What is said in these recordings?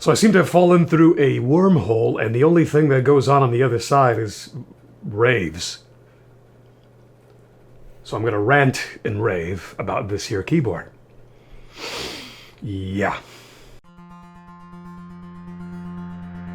So I seem to have fallen through a wormhole, and the only thing that goes on the other side is raves. So I'm going to rant and rave about this here keyboard. Yeah.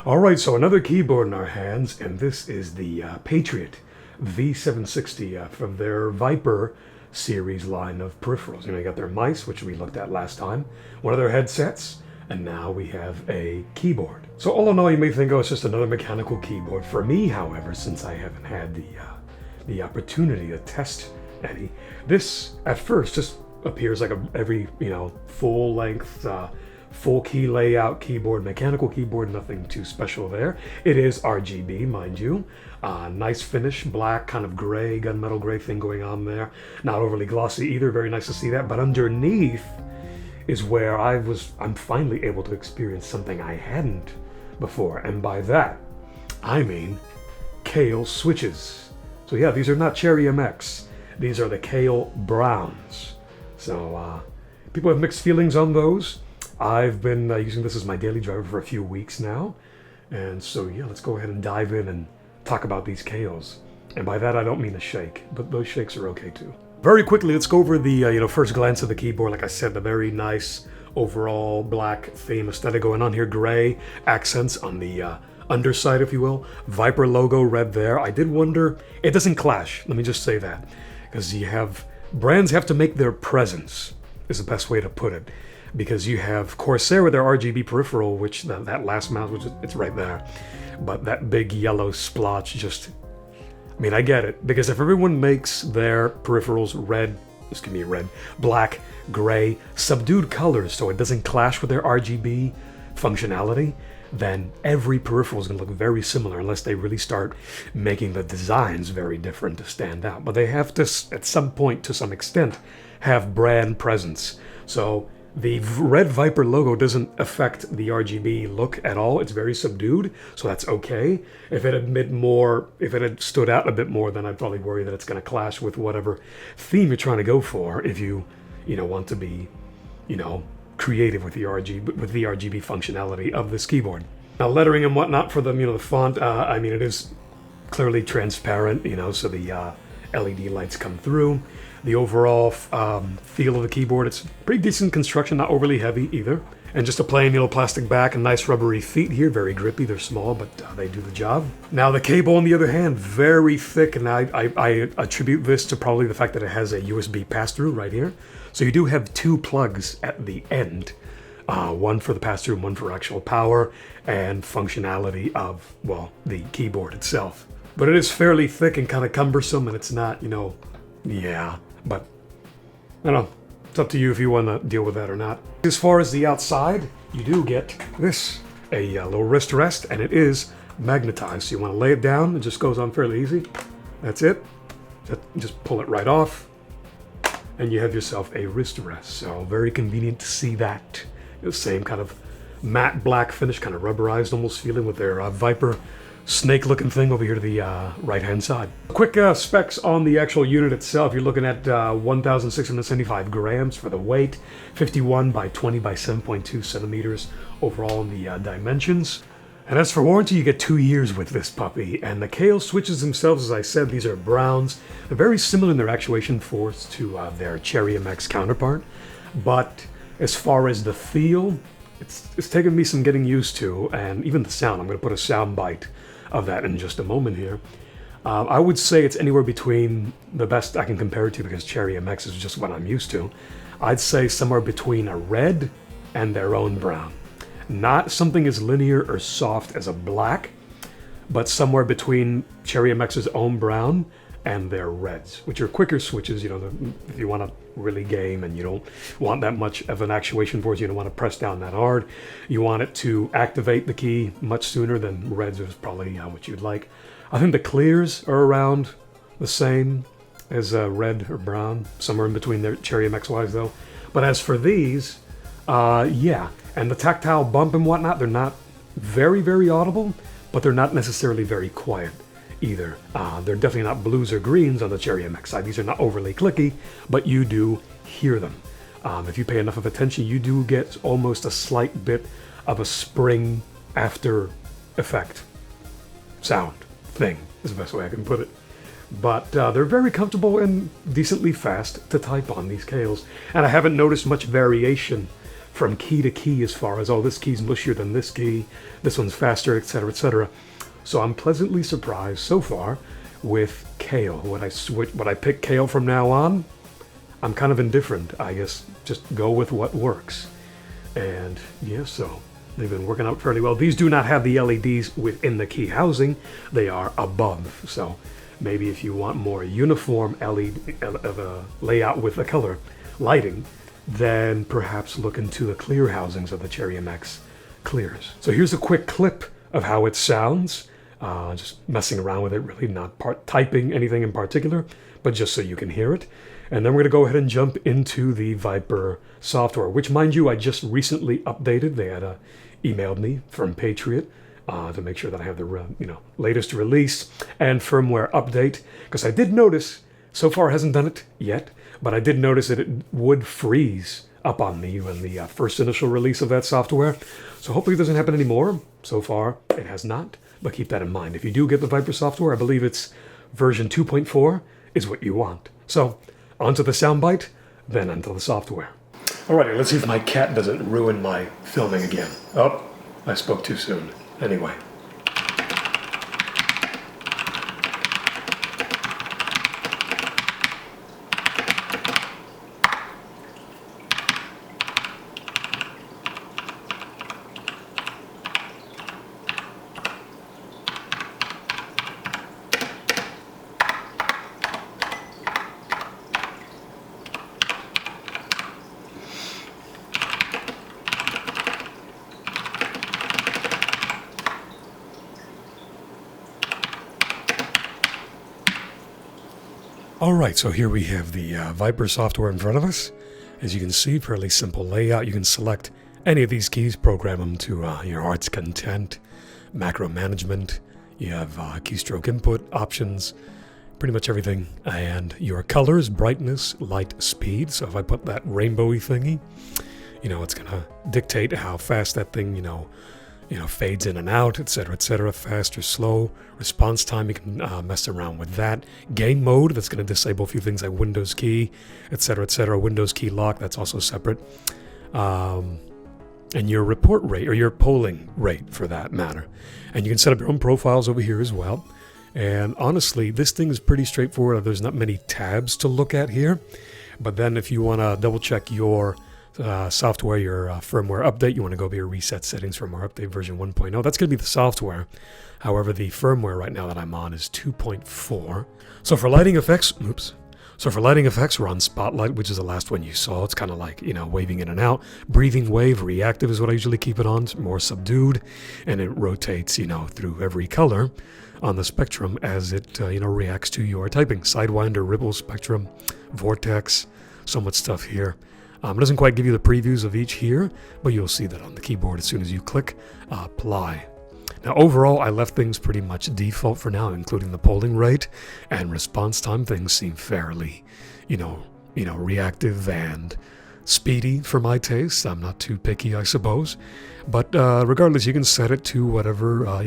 Alright, so another keyboard in our hands, and this is the Patriot V760 from their Viper series line of peripherals. You got their mice, which we looked at last time, one of their headsets, and now we have a keyboard. So all in all, you may think, oh, it's just another mechanical keyboard. For me, however, since I haven't had the opportunity to test any, this at first just appears like every full length, full key layout keyboard, mechanical keyboard, nothing too special there. It is RGB, mind you. Nice finish, black, kind of gray, gunmetal gray thing going on there. Not overly glossy either, very nice to see that. But underneath is where I'm finally able to experience something I hadn't before. And by that, I mean Kailh switches. So yeah, these are not Cherry MX. These are the Kailh Browns. So people have mixed feelings on those. I've been using this as my daily driver for a few weeks now. And so yeah, let's go ahead and dive in and talk about these Kailhs. And by that, I don't mean a shake, but those shakes are okay too. Very quickly, let's go over the first glance of the keyboard. Like I said, the very nice overall black theme aesthetic going on here. Gray accents on the underside, if you will. Viper logo red there. I did wonder, it doesn't clash. Let me just say that. Because brands have to make their presence, is the best way to put it. Because you have Corsair with their RGB peripheral, which that last mouse, which it's right there. But that big yellow splotch just, I mean, I get it. Because if everyone makes their peripherals red, black, gray, subdued colors so it doesn't clash with their RGB functionality, then every peripheral is going to look very similar unless they really start making the designs very different to stand out. But they have to, at some point, to some extent, have brand presence. So the red Viper logo doesn't affect the RGB look at all. It's very subdued, so that's okay. If it had stood out a bit more, then I'd probably worry that it's going to clash with whatever theme you're trying to go for. If you want to be, creative with the RGB functionality of this keyboard. Now, lettering and whatnot for them, the font. I mean, it is clearly transparent, so the LED lights come through. The overall feel of the keyboard, it's pretty decent construction, not overly heavy either. And just a plain, plastic back and nice rubbery feet here, very grippy. They're small, but they do the job. Now the cable, on the other hand, very thick, and I attribute this to probably the fact that it has a USB pass-through right here. So you do have two plugs at the end, one for the pass-through and one for actual power and functionality of, the keyboard itself. But it is fairly thick and kind of cumbersome, and it's not, yeah, but I don't know. It's up to you if you want to deal with that or not. As far as the outside, you do get this, a little wrist rest, and it is magnetized. So you want to lay it down, it just goes on fairly easy. That's it. Just pull it right off, and you have yourself a wrist rest. So very convenient to see that. The same kind of matte black finish, kind of rubberized almost feeling with their Viper snake-looking thing over here to the right-hand side. Quick specs on the actual unit itself. You're looking at 1,675 grams for the weight, 51 by 20 by 7.2 centimeters overall in the dimensions. And as for warranty, you get 2 years with this puppy. And the Kailh switches themselves, as I said, these are Browns. They're very similar in their actuation force to their Cherry MX counterpart. But as far as the feel, it's taken me some getting used to, and even the sound. I'm going to put a sound bite of that in just a moment here. I would say it's anywhere between the best I can compare it to, because Cherry MX is just what I'm used to. I'd say somewhere between a red and their own brown. Not something as linear or soft as a black, but somewhere between Cherry MX's own brown and their reds, which are quicker switches. If you want to really game and you don't want that much of an actuation force, you don't want to press down that hard. You want it to activate the key much sooner than reds is probably what you'd like. I think the clears are around the same as red or brown, somewhere in between their Cherry MX wise though. But as for these, yeah, and the tactile bump and whatnot, they're not very, very audible, but they're not necessarily very quiet either. They're definitely not blues or greens on the Cherry MX side. These are not overly clicky, but you do hear them. If you pay enough of attention, you do get almost a slight bit of a spring after effect sound thing, is the best way I can put it. But they're very comfortable and decently fast to type on, these Kailhs. And I haven't noticed much variation from key to key as far as, oh, this key's mushier than this key, this one's faster, etc., etc. So I'm pleasantly surprised so far with Kailh. When I pick Kailh from now on, I'm kind of indifferent. I guess just go with what works. And yeah, so they've been working out fairly well. These do not have the LEDs within the key housing. They are above. So maybe if you want more uniform LED layout with the color lighting, then perhaps look into the clear housings of the Cherry MX clears. So here's a quick clip of how it sounds. Just messing around with it, really not typing anything in particular, but just so you can hear it. And then we're going to go ahead and jump into the Viper software, which, mind you, I just recently updated. They had emailed me from Patriot to make sure that I have the latest release and firmware update, because I did notice, so far hasn't done it yet, but I did notice that it would freeze up on me when the first initial release of that software. So hopefully it doesn't happen anymore. So far it has not, but keep that in mind. If you do get the Viper software, I believe it's version 2.4 is what you want. So onto the soundbite, then onto the software. Alrighty, let's see if my cat doesn't ruin my filming again. Oh, I spoke too soon. Anyway. Alright, so here we have the Viper software in front of us. As you can see, fairly simple layout. You can select any of these keys, program them to your heart's content, macro management. You have keystroke input options, pretty much everything. And your colors, brightness, light, speed. So if I put that rainbowy thingy, it's going to dictate how fast that thing, fades in and out, etc., fast or slow. Response time, you can mess around with that. Game mode, that's going to disable a few things like Windows key, etc. Windows key lock, that's also separate. And your report rate, or your polling rate for that matter. And you can set up your own profiles over here as well. And honestly, this thing is pretty straightforward. There's not many tabs to look at here. But then if you want to double check your software, your firmware update, you want to go to your reset settings, firmware update version 1.0. That's going to be the software. However, the firmware right now that I'm on is 2.4. So for lighting effects, we're on Spotlight, which is the last one you saw. It's kind of like, waving in and out. Breathing wave, reactive is what I usually keep it on. It's more subdued, and it rotates, through every color on the spectrum as it, reacts to your typing. Sidewinder, ripple, spectrum, vortex, so much stuff here. It doesn't quite give you the previews of each here, but you'll see that on the keyboard as soon as you click apply. Now overall, I left things pretty much default for now, including the polling rate and response time. Things seem fairly, reactive and speedy for my taste. I'm not too picky, I suppose. But regardless, you can set it to whatever,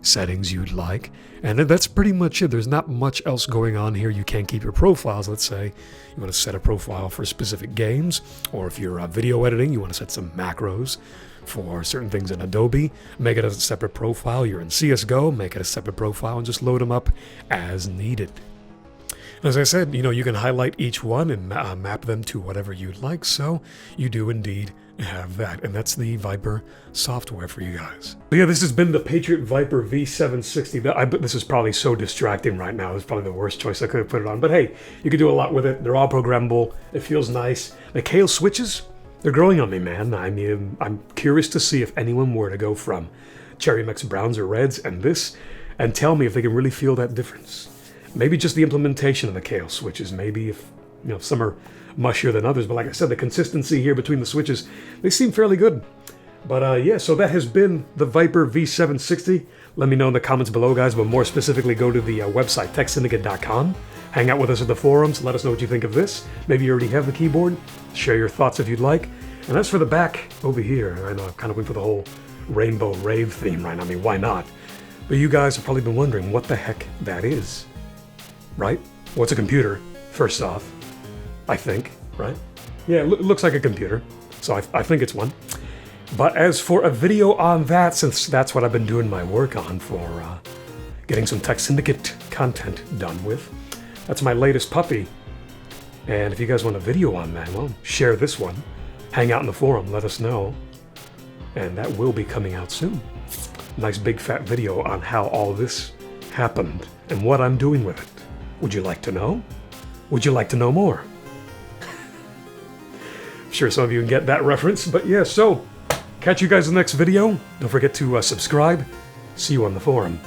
settings you'd like. And that's pretty much it. There's not much else going on here. You can't keep your profiles. Let's say you want to set a profile for specific games, or if you're video editing, you want to set some macros for certain things in Adobe. Make it as a separate profile. You're in CSGO, make it a separate profile and just load them up as needed. As I said, you can highlight each one and map them to whatever you'd like, so you do indeed have that, and that's the Viper software for you guys. So yeah, this has been the Patriot Viper V760. This is probably so distracting right now. It's probably the worst choice I could have put it on, but hey, you can do a lot with it. They're all programmable. It feels nice. The Kailh switches, they're growing on me, man. I mean, I'm curious to see if anyone were to go from Cherry MX browns or reds and this, and tell me if they can really feel that difference. Maybe just the implementation of the Kailh switches. Maybe if some are mushier than others. But like I said, the consistency here between the switches, they seem fairly good. But yeah, so that has been the Viper V760. Let me know in the comments below, guys. But more specifically, go to the website, techsyndicate.com. Hang out with us at the forums. Let us know what you think of this. Maybe you already have the keyboard. Share your thoughts if you'd like. And as for the back over here, I know I've kind of went for the whole rainbow rave theme right now. I mean, why not? But you guys have probably been wondering what the heck that is, right? What's a computer, first off, I think, right? Yeah, it looks like a computer, so I think it's one. But as for a video on that, since that's what I've been doing my work on for getting some Tech Syndicate content done with, that's my latest puppy. And if you guys want a video on that, well, share this one. Hang out in the forum, let us know. And that will be coming out soon. Nice big fat video on how all this happened and what I'm doing with it. Would you like to know? Would you like to know more? I'm sure some of you can get that reference, but yeah, so catch you guys in the next video. Don't forget to subscribe. See you on the forum.